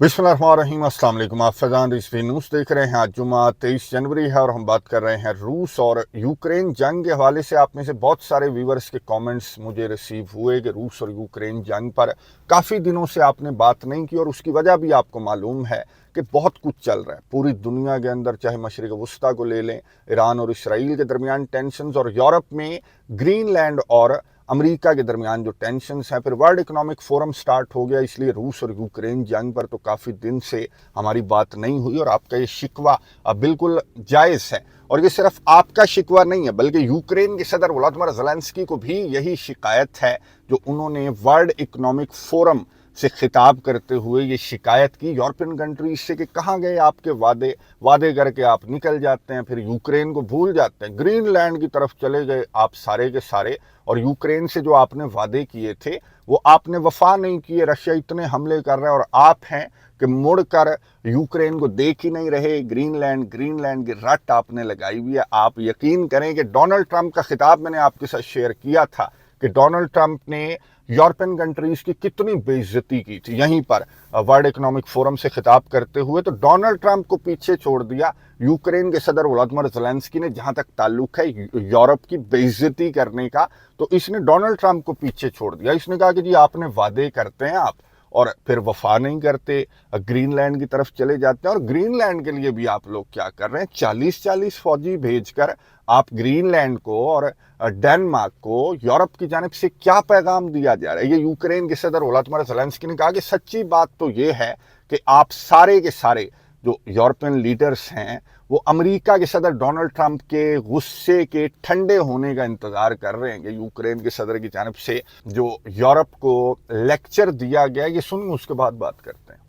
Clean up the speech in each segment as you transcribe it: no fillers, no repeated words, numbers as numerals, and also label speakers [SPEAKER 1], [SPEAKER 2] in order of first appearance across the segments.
[SPEAKER 1] बिस्मिल्लाहिर्रहमानिर्रहीम, अस्सलाम वालेकुम। आप फैज़ान रिजवी न्यूज़ देख रहे हैं। आज जुम्मा 23 जनवरी है और हम बात कर रहे हैं रूस और यूक्रेन जंग के हवाले से। आप में से बहुत सारे व्यूवर्स के कमेंट्स मुझे रिसीव हुए कि रूस और यूक्रेन जंग पर काफ़ी दिनों से आपने बात नहीं की, और उसकी वजह भी आपको मालूम है कि बहुत कुछ चल रहा है पूरी दुनिया के अंदर। चाहे मशरिक़ वस्ता को ले लें, ईरान और इसराइल के दरमियान टेंशन्स, और यूरोप में ग्रीनलैंड और अमेरिका के दरमियान जो टेंशन्स हैं। फिर वर्ल्ड इकोनॉमिक फोरम स्टार्ट हो गया, इसलिए रूस और यूक्रेन जंग पर तो काफ़ी दिन से हमारी बात नहीं हुई। और आपका ये शिकवा बिल्कुल जायज़ है, और ये सिर्फ आपका शिकवा नहीं है बल्कि यूक्रेन के सदर व्लादिमीर ज़ेलेंस्की को भी यही शिकायत है, जो उन्होंने वर्ल्ड इकोनॉमिक फोरम से खिताब करते हुए ये शिकायत की यूरोपियन कंट्रीज से कि कहाँ गए आपके वादे करके आप निकल जाते हैं, फिर यूक्रेन को भूल जाते हैं, ग्रीनलैंड की तरफ चले गए आप सारे के सारे, और यूक्रेन से जो आपने वादे किए थे वो आपने वफा नहीं किए। रशिया इतने हमले कर रहा है और आप हैं कि मुड़कर यूक्रेन को देख ही नहीं रहे। ग्रीनलैंड की रट आपने लगाई हुई है। आप यकीन करें कि डोनाल्ड ट्रंप का खिताब मैंने आपके साथ शेयर किया था कि डोनाल्ड ट्रंप ने यूरोपियन कंट्रीज की कितनी बेइज्जती की थी यहीं पर वर्ल्ड इकोनॉमिक फोरम से खिताब करते हुए। तो डोनाल्ड ट्रंप को पीछे छोड़ दिया यूक्रेन के सदर व्लादिमीर ज़ेलेंस्की ने। जहां तक ताल्लुक है यूरोप की बेइज्जती करने का, तो इसने डोनाल्ड ट्रंप को पीछे छोड़ दिया। इसने कहा कि जी आपने वादे करते हैं आप और फिर वफा नहीं करते, ग्रीनलैंड की तरफ चले जाते हैं। और ग्रीनलैंड के लिए भी आप लोग क्या कर रहे हैं, 40-40 फौजी भेजकर आप ग्रीनलैंड को और डेनमार्क को यूरोप की जानिब से क्या पैगाम दिया जा रहा है। ये यूक्रेन के सदर व्लादिमीर ज़ेलेंस्की ने कहा कि सच्ची बात तो ये है कि आप सारे के सारे जो यूरोपियन लीडर्स हैं वो अमेरिका के सदर डोनाल्ड ट्रंप के गुस्से के ठंडे होने का इंतजार कर रहे हैं कि यूक्रेन के सदर की जानिब से जो यूरोप को लेक्चर दिया गया। ये सुनिए, उसके बाद बात करते हैं।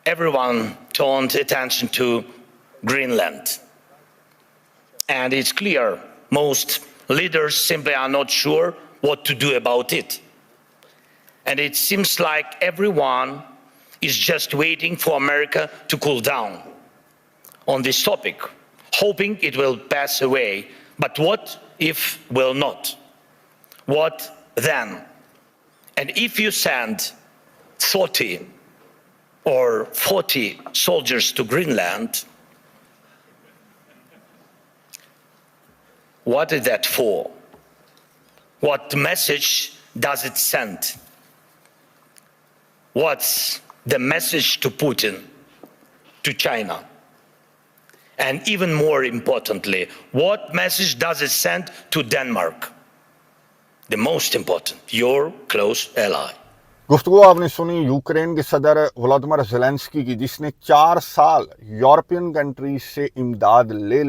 [SPEAKER 2] Everyone turned attention to Greenland, and it's clear most leaders simply are not sure what to do about it. And it seems like everyone is just waiting for America to cool down on this topic, hoping it will pass away. But what if will not? What then? And if you send 30 or 40 soldiers to Greenland, what is that for? What message does it send? What's the message to Putin, to China? And even more importantly, what message does it send to Denmark? The most important, your close ally.
[SPEAKER 1] गुफ्तगू आपने सुनी Ukraine के सदर Vladimir Zelensky की, जिसने 4 साल European countries से इमदाद ले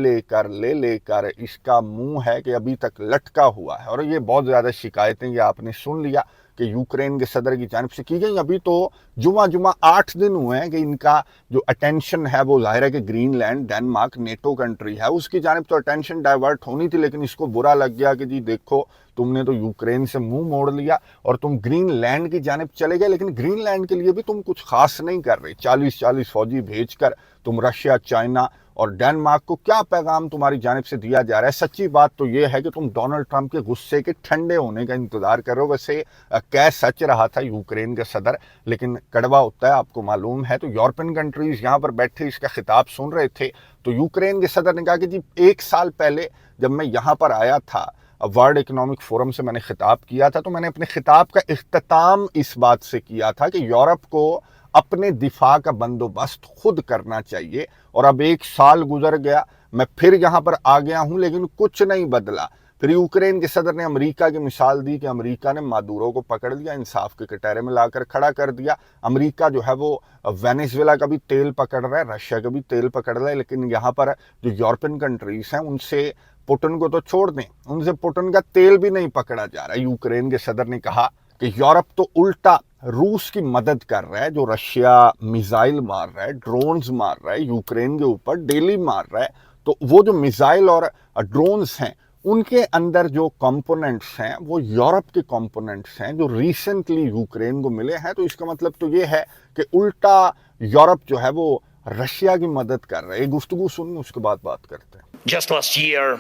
[SPEAKER 1] लेकर इसका मुंह है कि अभी तक लटका हुआ है। और ये बहुत ज़्यादा शिकायतें ये आपने सुन लिया कि यूक्रेन के सदर की जानिब से की गई। अभी तो जुमा 8 दिन हुए हैं कि इनका जो अटेंशन है वो जाहिर है कि ग्रीनलैंड, डेनमार्क नेटो कंट्री है, उसकी जानिब तो अटेंशन डाइवर्ट होनी थी, लेकिन इसको बुरा लग गया कि जी देखो तुमने तो यूक्रेन से मुंह मोड़ लिया और तुम ग्रीनलैंड की जानिब चले गए। लेकिन ग्रीनलैंड के लिए भी तुम कुछ खास नहीं कर रहे। 40-40 फौजी भेजकर तुम रशिया, चाइना और डेनमार्क को क्या पैगाम तुम्हारी जानिब से दिया जा रहा है। सच्ची बात तो ये है कि तुम डोनाल्ड ट्रंप के गुस्से के ठंडे होने का इंतजार कर रहे हो। वैसे कह सच रहा था यूक्रेन का सदर, लेकिन कड़वा होता है, आपको मालूम है। तो यूरोपियन कंट्रीज यहाँ पर बैठे इसका खिताब सुन रहे थे, तो यूक्रेन के सदर ने कहा कि जी 1 साल पहले जब मैं यहाँ पर आया था, वर्ल्ड इकोनॉमिक फोरम से मैंने खिताब किया था, तो मैंने अपने खिताब का इख्तिताम इस बात से किया था कि यूरोप को अपने दिफा का बंदोबस्त खुद करना चाहिए। और अब 1 साल गुजर गया, मैं फिर यहाँ पर आ गया हूँ, लेकिन कुछ नहीं बदला। फिर यूक्रेन के सदर ने अमेरिका की मिसाल दी कि अमेरिका ने मादुरो को पकड़ लिया, इंसाफ के कटहरे में लाकर खड़ा कर दिया। अमेरिका जो है वो वेनेजुएला का भी तेल पकड़ रहा है, रशिया का भी तेल पकड़ रहा है, लेकिन यहाँ पर जो यूरोपियन कंट्रीज हैं उनसे पुतिन को तो छोड़ दें, उनसे पुतिन का तेल भी नहीं पकड़ा जा रहा है। यूक्रेन के सदर ने कहा कि यूरोप तो उल्टा रूस की मदद कर रहा है, जो रशिया मिसाइल मार रहा है, ड्रोन्स मार रहा है, यूक्रेन के ऊपर डेली मार रहा है। तो वो जो मिसाइल और ड्रोन्स हैं उनके अंदर जो कंपोनेंट्स हैं वो यूरोप के कंपोनेंट्स हैं जो रिसेंटली यूक्रेन को मिले हैं। तो इसका मतलब तो ये है कि उल्टा यूरोप जो है वो रशिया की मदद कर रहा है। गुफ्तगू सुनिए, उसके बाद बात करते हैं।
[SPEAKER 2] Just last year,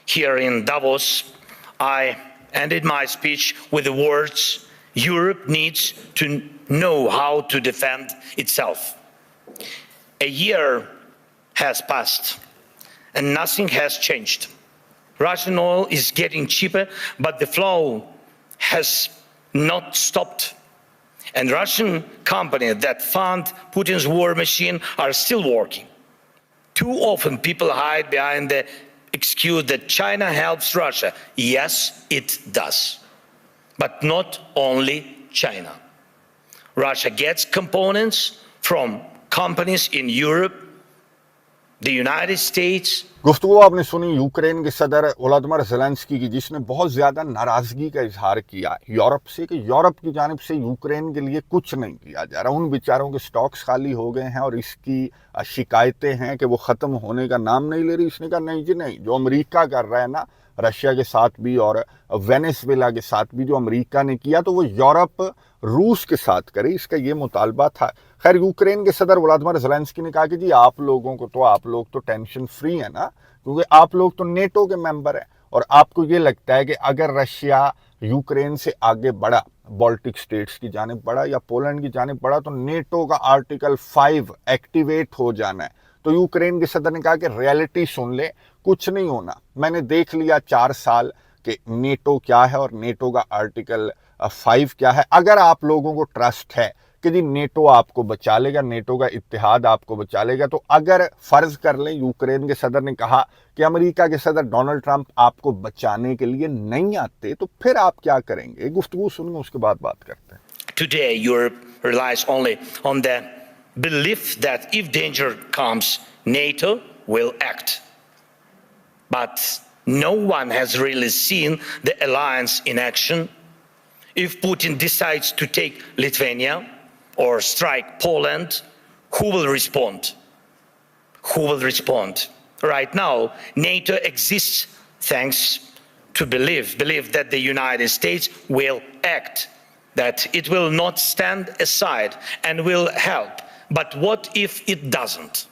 [SPEAKER 2] here in Davos, I ended my speech with the words, Europe needs to know how to defend itself. A year has passed and nothing has changed. Russian oil is getting cheaper, but the flow has not stopped. And Russian companies that fund Putin's war machine are still working. Too often people hide behind the excuse that China helps Russia. Yes, it does. But not only China. Russia gets components from companies in Europe, the United States.
[SPEAKER 1] गुफ्तगू आपने सुनी Ukraine के सदर Volodymyr Zelensky की, जिसने बहुत ज़्यादा नाराज़गी का इजहार किया यूरोप से कि यूरोप की जानिब से यूक्रेन के लिए कुछ नहीं किया जा रहा। उन बेचारों के स्टॉक्स खाली हो गए हैं और इसकी शिकायतें हैं कि वो ख़त्म होने का नाम नहीं ले रही। इसने कहा नहीं जी नहीं, जो अमेरिका कर रहा है ना रशिया के साथ भी और वेनेजुएला के साथ भी, जो अमेरिका ने किया तो वो यूरोप रूस के साथ करे, इसका ये मुतालबा था। खैर यूक्रेन के सदर वोलोदिमीर ज़ेलेंस्की ने कहा कि जी आप लोग तो टेंशन फ्री है ना, क्योंकि आप लोग तो नेटो के मेंबर हैं और आपको ये लगता है कि अगर रशिया यूक्रेन से आगे बढ़ा, बाल्टिक स्टेट्स की जानिब बढ़ा या पोलैंड की जानिब बढ़ा, तो नेटो का आर्टिकल 5 एक्टिवेट हो जाना है। तो यूक्रेन के सदर ने कहा कि रियलिटी सुन ले, कुछ नहीं होना। मैंने देख लिया 4 साल कि नेटो क्या है और नेटो का आर्टिकल 5 क्या है। अगर आप लोगों को ट्रस्ट है कि जी नेटो आपको बचा लेगा, नेटो का इत्तेहाद आपको बचा लेगा, तो अगर फर्ज कर लें यूक्रेन के सदर ने कहा कि अमेरिका के सदर डोनाल्ड ट्रंप आपको बचाने के लिए नहीं आते, तो फिर आप क्या करेंगे? गुफ्तगू सुनिए, उसके बाद बात करते हैं।
[SPEAKER 2] Today, Europe relies only on the belief that if danger comes, NATO will act. But no one has really seen the alliance in action. If Putin decides to take Lithuania or strike Poland, who will respond? Who will respond? Right now, NATO exists thanks to belief that the United States will act, that it will not stand aside and will help. But what if it doesn't?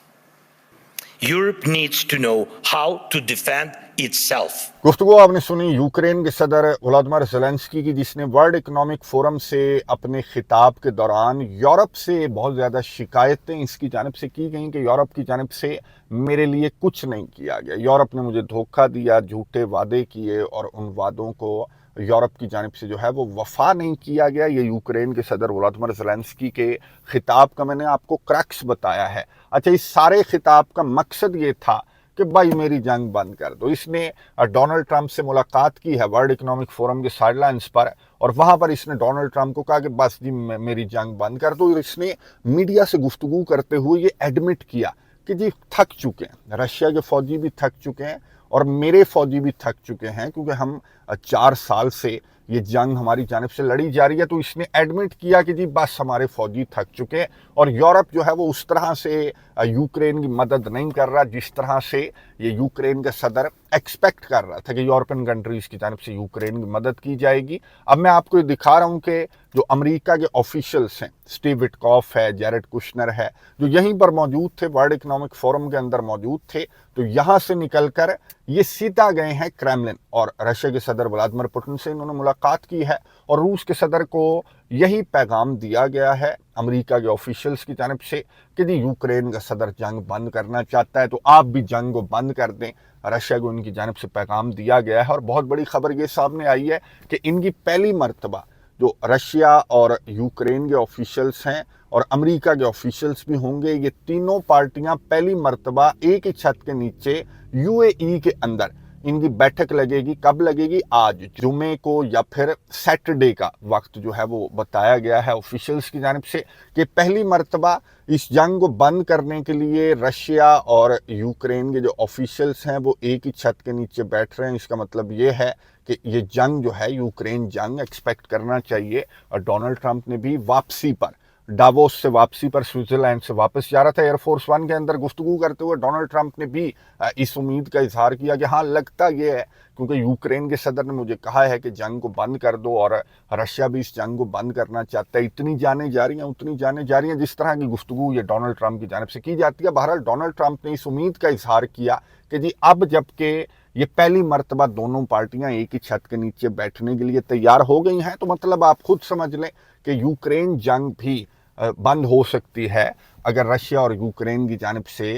[SPEAKER 2] Europe needs to know how to defend itself.
[SPEAKER 1] गुफ्तगू आपने सुनी Ukraine के सदर Volodymyr Zelensky की, जिसने world economic forum से अपने खिताब के दौरान यूरोप से बहुत ज़्यादा शिकायतें इसकी जानिब से की गई कि यूरोप की जानिब से मेरे लिए कुछ नहीं किया गया, यूरोप ने मुझे धोखा दिया, झूठे वादे किए और उन वादों को यूरोप की जानिब से जो है वो वफा नहीं किया गया। ये यूक्रेन के सदर वोलोदिमीर ज़ेलेंस्की के खिताब का मैंने आपको क्रक्स बताया है। अच्छा, इस सारे खिताब का मकसद ये था कि भाई मेरी जंग बंद कर दो। इसने डोनाल्ड ट्रंप से मुलाकात की है वर्ल्ड इकोनॉमिक फोरम के साइडलाइंस पर और वहाँ पर इसने डोनाल्ड ट्रंप को कहा कि बस जी मेरी जंग बंद कर दो। इसने मीडिया से गुफ्तगू करते हुए ये एडमिट किया कि जी थक चुके हैं, रशिया के फौजी भी थक चुके हैं और मेरे फौजी भी थक चुके हैं, क्योंकि हम 4 साल से ये जंग हमारी जानिब से लड़ी जा रही है। तो इसने एडमिट किया कि जी बस हमारे फौजी थक चुके हैं और यूरोप जो है वो उस तरह से यूक्रेन की मदद नहीं कर रहा जिस तरह से ये यूक्रेन का सदर एक्सपेक्ट कर रहा था कि यूरोपियन कंट्रीज़ की जानिब से यूक्रेन की मदद की जाएगी। अब मैं आपको ये दिखा रहा हूँ कि जो अमेरिका के ऑफिशियल्स हैं, स्टीव विटकॉफ है, जैरेड कुशनर है, जो यहीं पर मौजूद थे, वर्ल्ड इकोनॉमिक फोरम के अंदर मौजूद थे, तो यहाँ से निकलकर ये सीधा गए हैं क्रेमलिन और रशिया के सदर व्लादिमीर पुतिन से इन्होंने मुलाकात की है और रूस के सदर को यही पैगाम दिया गया है अमेरिका के ऑफिशियल्स की जानिब से कि जी यूक्रेन का सदर जंग बंद करना चाहता है तो आप भी जंग को बंद कर दें। रशिया को इनकी जानिब से पैगाम दिया गया है और बहुत बड़ी खबर ये सामने आई है कि इनकी पहली मर्तबा जो रशिया और यूक्रेन के ऑफिशियल्स हैं और अमेरिका के ऑफिशियल्स भी होंगे, ये तीनों पार्टियां पहली मर्तबा एक ही छत के नीचे यूएई के अंदर इनकी बैठक लगेगी। कब लगेगी? आज जुमे को या फिर सैटरडे का वक्त जो है वो बताया गया है ऑफिशियल्स की जानिब से कि पहली मर्तबा इस जंग को बंद करने के लिए रशिया और यूक्रेन के जो ऑफिशियल्स हैं वो एक ही छत के नीचे बैठ रहे हैं। इसका मतलब ये है कि ये जंग जो है यूक्रेन जंग एक्सपेक्ट करना चाहिए। और डोनाल्ड ट्रंप ने भी वापसी पर, डावोस से वापसी पर, स्विट्जरलैंड से वापस जा रहा था एयरफोर्स 1 के अंदर, गुफ्तगू करते हुए डोनाल्ड ट्रंप ने भी इस उम्मीद का इजहार किया कि हाँ लगता ये है, क्योंकि यूक्रेन के सदर ने मुझे कहा है कि जंग को बंद कर दो और रशिया भी इस जंग को बंद करना चाहता है। इतनी जाने जा रही हैं, उतनी जाने जा रही हैं, जिस तरह की गुफ्तगू ये डोनाल्ड ट्रंप की जानिब से की जाती है। बहरहाल डोनाल्ड ट्रंप ने इस उम्मीद का इजहार किया कि जी अब जबकि ये पहली मर्तबा दोनों पार्टियां एक ही छत के नीचे बैठने के लिए तैयार हो गई हैं, तो मतलब आप खुद समझ लें कि यूक्रेन जंग भी बंद हो सकती है अगर रशिया और यूक्रेन की जानिब से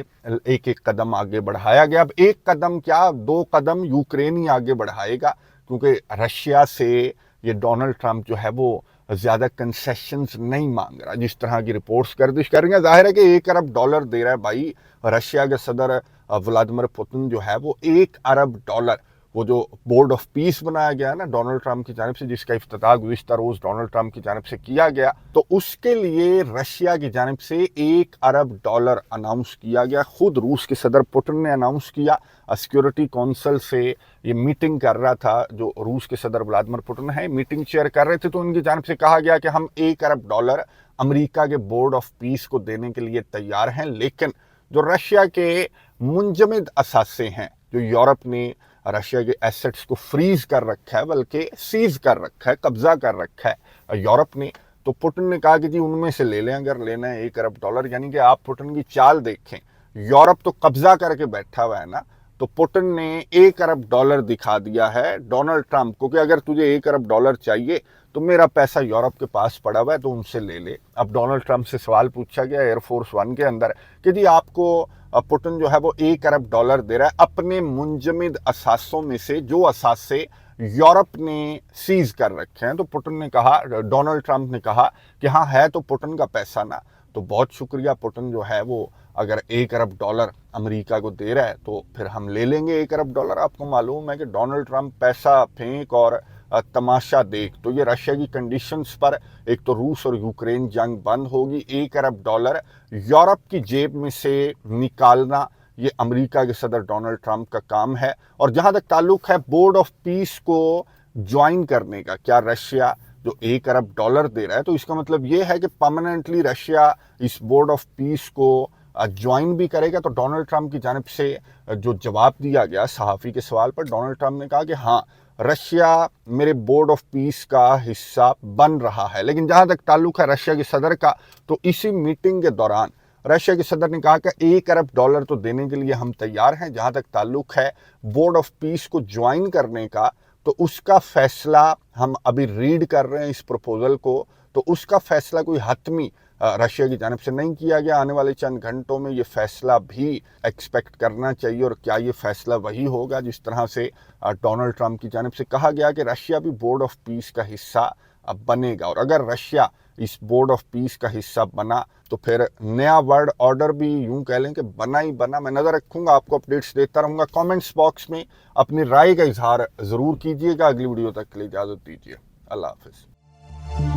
[SPEAKER 1] एक एक कदम आगे बढ़ाया गया। अब एक कदम क्या, 2 कदम यूक्रेन ही आगे बढ़ाएगा, क्योंकि रशिया से ये डोनाल्ड ट्रंप जो है वो ज़्यादा कंसेशंस नहीं मांग रहा। जिस तरह की रिपोर्ट्स गर्दिश कर रही हैं, जाहिर है कि $1 अरब दे रहा है भाई रशिया के सदर व्लादिमीर पुतिन जो है वो $1 अरब। वो जो बोर्ड ऑफ पीस बनाया गया है ना डोनाल्ड ट्रंप की जानिब से, जिसका इफ्तिताह गुज़िश्ता रोज़ डोनाल्ड ट्रंप की जानिब से किया गया, तो उसके लिए रशिया की जानिब से $1 अरब अनाउंस किया गया। खुद रूस के सदर पुतिन ने अनाउंस किया। सिक्योरिटी काउंसिल से ये मीटिंग कर रहा था, जो रूस के सदर व्लादिमीर पुतिन है, मीटिंग चेयर कर रहे थे, तो उनकी जानिब से कहा गया कि हम $1 अरब अमेरिका के बोर्ड ऑफ पीस को देने के लिए तैयार हैं। लेकिन जो रशिया के मुंजमद असासे हैं, जो यूरोप ने रशिया के एसेट्स को फ्रीज कर रखा है, बल्कि सीज कर रखा है, कब्जा कर रखा है यूरोप ने, तो पुतिन ने कहा कि जी उनमें से ले लें अगर लेना है $1 अरब। यानी कि आप पुतिन की चाल देखें, यूरोप तो कब्जा करके बैठा हुआ है ना, तो पुतिन ने $1 अरब दिखा दिया है डोनाल्ड ट्रंप को कि अगर तुझे $1 अरब चाहिए तो मेरा पैसा यूरोप के पास पड़ा हुआ है, तो उनसे ले ले। अब डोनाल्ड ट्रंप से सवाल पूछा गया एयरफोर्स 1 के अंदर कि जी आपको पुतिन जो है वो $1 अरब दे रहा है अपने मुंजमद असासों में से, जो असासे यूरोप ने सीज कर रखे हैं। तो पुतिन ने कहा, डोनाल्ड ट्रंप ने कहा कि हाँ है तो पुतिन का पैसा ना, तो बहुत शुक्रिया, पुतिन जो है वो अगर $1 अरब अमेरिका को दे रहा है तो फिर हम ले लेंगे $1 अरब। आपको मालूम है कि डोनाल्ड ट्रंप पैसा फेंक और तमाशा देख, तो ये रशिया की कंडीशंस पर एक तो रूस और यूक्रेन जंग बंद होगी, $1 अरब यूरोप की जेब में से निकालना ये अमेरिका के सदर डोनाल्ड ट्रंप का काम है। और जहां तक ताल्लुक है बोर्ड ऑफ पीस को ज्वाइन करने का, क्या रशिया जो $1 अरब दे रहा है, तो इसका मतलब ये है कि परमानेंटली रशिया इस बोर्ड ऑफ पीस को ज्वाइन भी करेगा। तो डोनाल्ड ट्रंप की जानिब से जो जवाब दिया गया सहाफ़ी के सवाल पर, डोनाल्ड ट्रंप ने कहा कि हाँ रशिया मेरे बोर्ड ऑफ पीस का हिस्सा बन रहा है। लेकिन जहां तक ताल्लुक है रशिया के सदर का, तो इसी मीटिंग के दौरान रशिया के सदर ने कहा कि $1 अरब तो देने के लिए हम तैयार हैं। जहां तक ताल्लुक है बोर्ड ऑफ पीस को ज्वाइन करने का, तो उसका फैसला हम अभी रीड कर रहे हैं इस प्रपोजल को, तो उसका फैसला कोई हतमी रशिया की जानिब से नहीं किया गया। आने वाले चंद घंटों में ये फैसला भी एक्सपेक्ट करना चाहिए। और क्या ये फैसला वही होगा जिस तरह से डोनाल्ड ट्रंप की जानिब से कहा गया कि रशिया भी बोर्ड ऑफ पीस का हिस्सा बनेगा। और अगर रशिया इस बोर्ड ऑफ पीस का हिस्सा बना तो फिर नया वर्ल्ड ऑर्डर भी यूं कह लें कि बना ही बना। मैं नज़र रखूंगा, आपको अपडेट्स देता रहूंगा। कमेंट्स बॉक्स में अपनी राय का इजहार ज़रूर कीजिएगा। अगली वीडियो तक के लिए इजाज़त दीजिए। अल्लाह हाफिज़।